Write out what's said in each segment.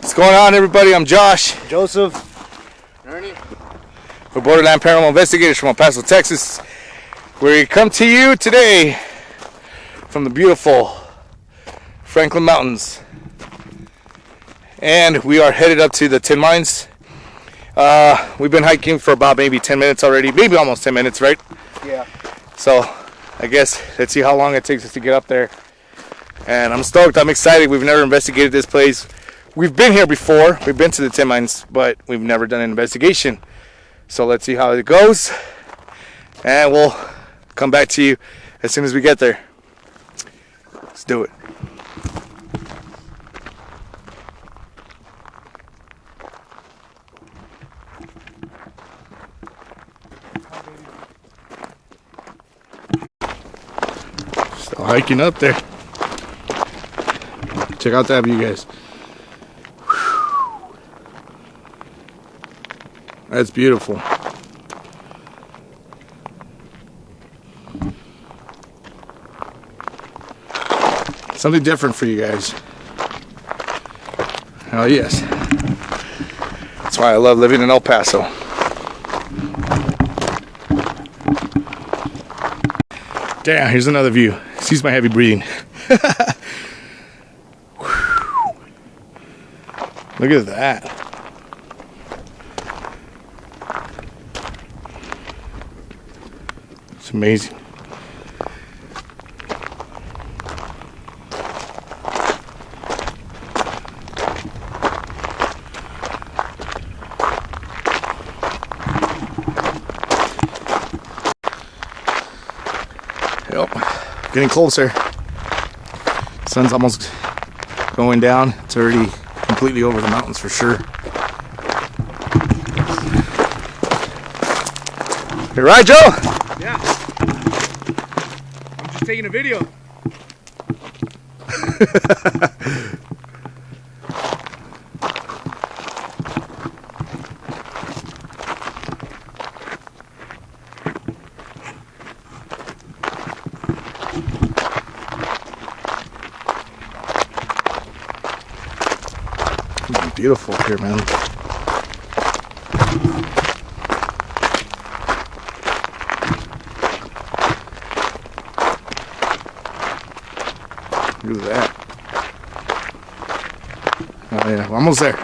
What's going on, everybody? I'm Josh. Joseph. Ernie. We're Borderland Paranormal Investigators from Paso, Texas. We come to you today from the beautiful Franklin Mountains. And we are headed up to the Tin Mines. We've been hiking for about maybe 10 minutes already. Maybe almost 10 minutes, right? Yeah. So, I guess, let's see how long it takes us to get up there. And I'm stoked. I'm excited. We've never investigated this place. We've been here before. We've been to the Tin Mines, but we've never done an investigation. So let's see how it goes. And we'll come back to you as soon as we get there. Let's do it. Still hiking up there. Check out that view, guys. That's beautiful. Something different for you guys. Oh yes. That's why I love living in El Paso. Damn, here's another view. Excuse my heavy breathing. Look at that. It's amazing. Yep, getting closer. Sun's almost going down. It's already completely over the mountains for sure. You right, Joe? Yeah. I'm just taking a video. It's beautiful up here, man. Look at that. Oh yeah, we're almost there.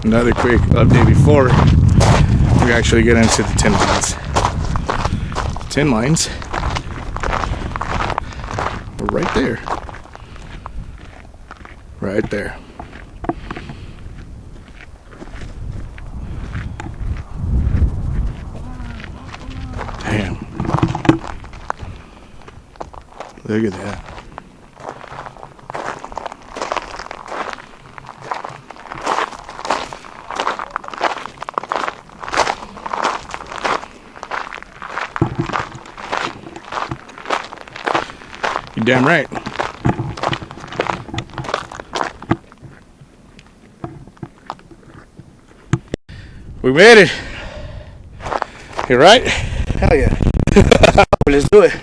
Another quick update before we actually get into the Tin Mines. Tin Mines are right there. Right there. Damn. Look at that. You're damn right. We made it. You right? Hell yeah. Let's do it.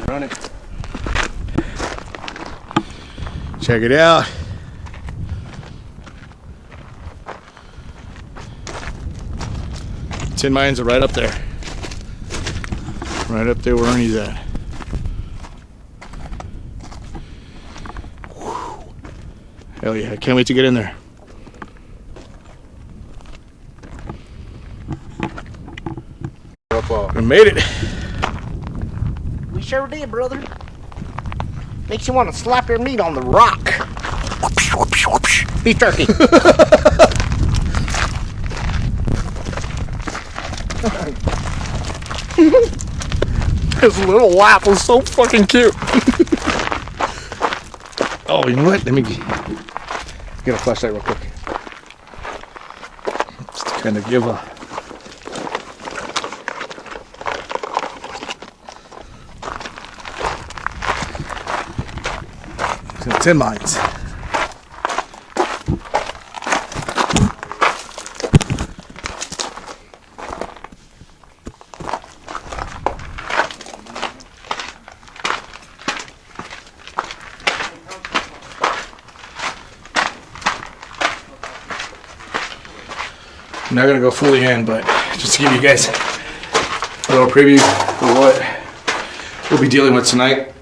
Run it. Check it out. Tin Mines are right up there. Right up there where Ernie's at. Hell yeah, I can't wait to get in there. We made it. We sure did, brother. Makes you want to slap your meat on the rock. Beef turkey. His little laugh was so fucking cute. Oh, you know what? Let me get a flashlight real quick. Just to kind of give a... Tin Mines. I'm not gonna go fully in, but just to give you guys a little preview of what we'll be dealing with tonight.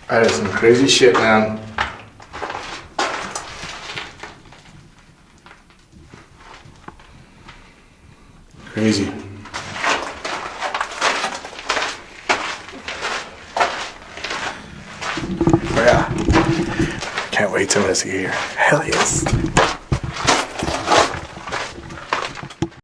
That is some crazy shit, man. Crazy. Oh yeah. Can't wait to investigate here. Hell yes.